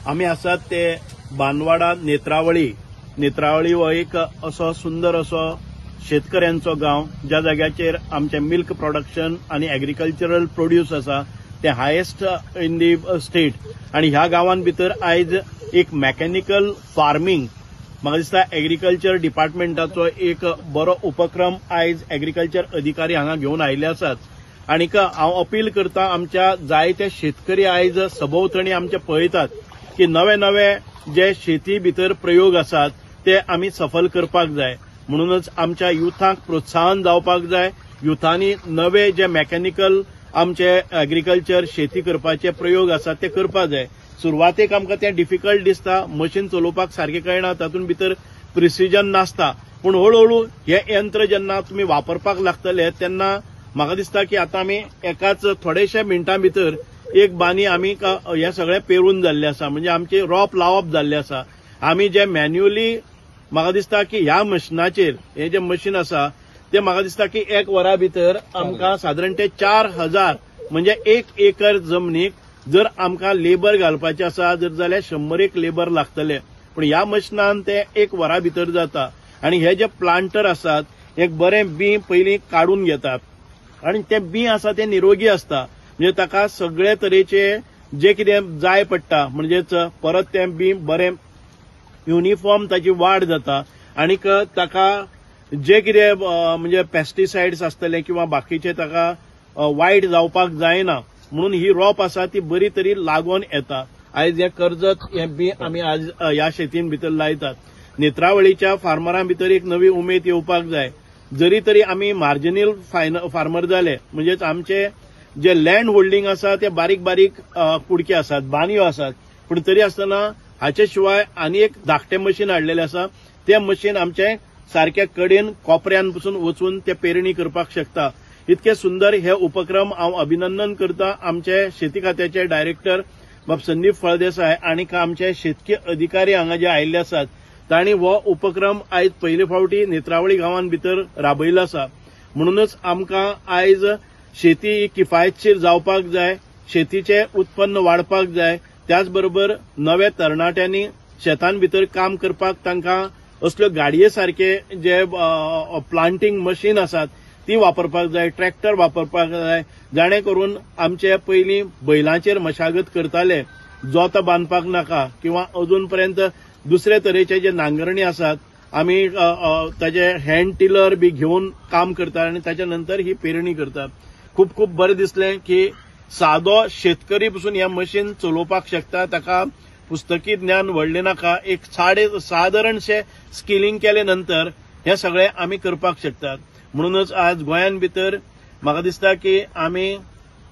आम्ही आसात ते बानवाडा नेत्रावळी हो एक असो सुंदर असो शेतकऱ्यांचो गांव ज्या जाग्याचेर आमचे मिल्क प्रोडक्शन आणि एग्रीकल्चरल प्रोड्यूस आसा ते हायेस्ट इन दी स्टेट आणि ह्या गांवांत भितर आयज एक मेकॅनिकल फार्मिंग म्हाका दिसता एग्रीकल्चर डिपार्टमेंटाचो एक बरो उपक्रम आयज एग्रीकल्चर अधिकारी हांगा घेवन आयिल्ले आसात आनीक हांव अपील करता आमच्या जायते शेतकरी आयज सभोवतणी आमचे पळयतात की नवे नवे जे शेती भितर प्रयोग आसात ते आमी सफल करपाक जाय म्हणूनच आमच्या युथांक प्रोत्साहन जावपाक जाय युथांनी नवे जे मेकॅनिकल आमचे एग्रीकल्चर शेती करपाचे प्रयोग आसात ते करपाक जाय सुरवातेक आमकां तें डिफिकल्ट दिसता मशीन चलोवपाक सारकें कळना तातूंत भितर प्रिसिजन नासता पूण हळूहळू हे यंत्र जेन्ना तुमी वापरपाक लागतले तेन्ना म्हाका दिसता की आतां आमी एकाच थोडेशे मिनटां भितर एक बानी आमी हे सगळें पेरून जाल्ले आसा म्हणजे आमचे रोप लावप जाल्ले आसा आमी जे मॅन्युअली म्हाका दिसता की ह्या मशिनाचेर हे जे मशीन आसा ते म्हाका दिसता की एक वरा भितर आमकां सादारण ते 4000 म्हणजे 1 एकर जमनीक जर आमकां लेबर घालपाचे आसा जर जाल्यार 100 लेबर लागतले पूण ह्या मशिनान ते 1 वरा भितर जाता आनी हे जे प्लांटर आसात एक बरें बी पयलीं काडून घेतात आनी ते बी आसा ते निरोगी आसता म्हणजे ताका सगळे तरेचे जे कितें जाय पडटा म्हणजेच परत ते बी बरें युनिफॉर्म ताची वाड जाता आनीक ताका जे कितें म्हणजे पेस्टिसाइड्स आसतले किंवा बाकीचे ताका वायट जावपाक जायना म्हणून ही रोप आसा ती बरी तरी लागून येता आयज हे कर्जत हे बी आमी आज ह्या शेतीन भितर लायतात नेत्रावळीच्या फार्मरां भितर एक नवी उमेद येवपाक जाय जरी तरी आमी मार्जिनल फार्मर जाले म्हणजेच आमचे जे लँड होल्डिंग आसा ते बारीक बारीक कुडके आसात बानयो आसात पूण तरी आसतना हाचे शिवाय आनी एक धाकटें मशीन हाडलेलें आसा तें मशीन आमचे सारक्या कडेन कोपऱ्यान पसून वचून ते पेरणी करपाक शकता इतके सुंदर हे उपक्रम हांव अभिनंदन करता आमचे शेती खात्याचे डायरेक्टर बाब संदीप फळदेसाय आनीक आमचे शेतकी अधिकारी हांगा जे आयिल्ले आसात तांणी हो उपक्रम आयज पयले फावटी नेत्रावळी गांवांत भितर राबयलो आसा म्हणूनच आमकां आयज शेती किफायतशीर जावपाक जाय शेतीचे उत्पन्न वाडपाक जाय त्याच बरोबर नवे तरणाट्यांनी शेतान भितर काम करपाक तांकां असल्यो गाडये सारखे जे प्लांटिंग मशीन आसात ती वापरपाक जाय ट्रॅक्टर वापरपाक जाय जाणे करून आमचे पयलीं बैलांचेर मशागत करताले जोत बांदपाक नाका किंवा अजून पर्यंत दुसरे तरेचे जे नांगरणी आसात आमी ताजे हँड टिलर बी घेवन काम करतात आनी ताच्या नंतर ही पेरणी करतात खूब खूब बरें दिसलें की सादो शेतकरी पसून हें मशीन चलोवपाक शकता ताका पुस्तकी ज्ञान व्हडलें नाका एक सादारणशें स्किलिंग केले नंतर हे सगळें आमी करपाक शकतात म्हणूनच आज गोंयान भितर म्हाका दिसता की आमी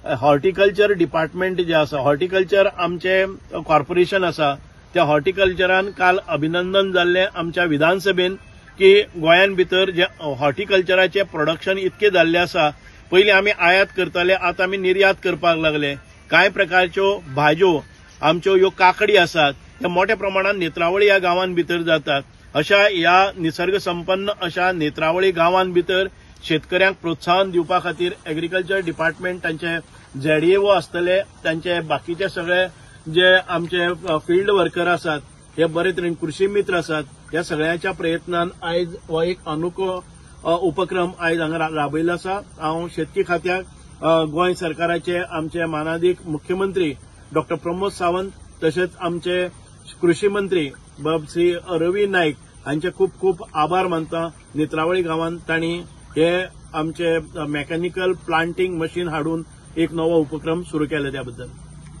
हॉर्टिकल्चर डिपार्टमेंट जे आसा हॉर्टिकल्चर आमचे कॉर्पोरेशन आसा त्या हॉर्टिकल्चरान काल अभिनंदन जाल्लें आमच्या विधानसभेन की गोंयान भितर जे हॉर्टिकल्चराचे प्रोडक्शन इतके जाल्ले आसा पयलीं आमी आयात करताले आतां आमी निर्यात करपाक लागले कांय प्रकारच्यो भाज्यो आमच्यो ह्यो काकडी आसात त्या मोठ्या प्रमाणात नेत्रावळी ह्या गांवांत भितर जातात अशा ह्या निसर्ग संपन्न अशा नेत्रावळी गांवांत भितर शेतकऱ्यांक प्रोत्साहन दिवपा खातीर एग्रीकल्चर डिपार्टमेंट तांचे ZDO आसतले तांचे बाकीचे सगळे जे आमचे फिल्ड वर्कर आसात हे बरे तरेन कृषी मित्र आसात ह्या सगळ्यांच्या प्रयत्नान आयज हो एक अनोखो उपक्रम आयज हांगा राबयलो आसा हांव शेतकी खात्याक गोंय सरकाराचे आमचे मानाधीक मुख्यमंत्री डॉ प्रमोद सावंत तशेंच आमचे कृषी मंत्री बाब श्री रवी नाईक हांचे खूब खूब आभार मानता नेत्रावळी गांवांत तांणी हे आमचे मेकॅनिकल प्लांटिंग मशीन हाडून एक नवो उपक्रम सुरू केला त्या बद्दल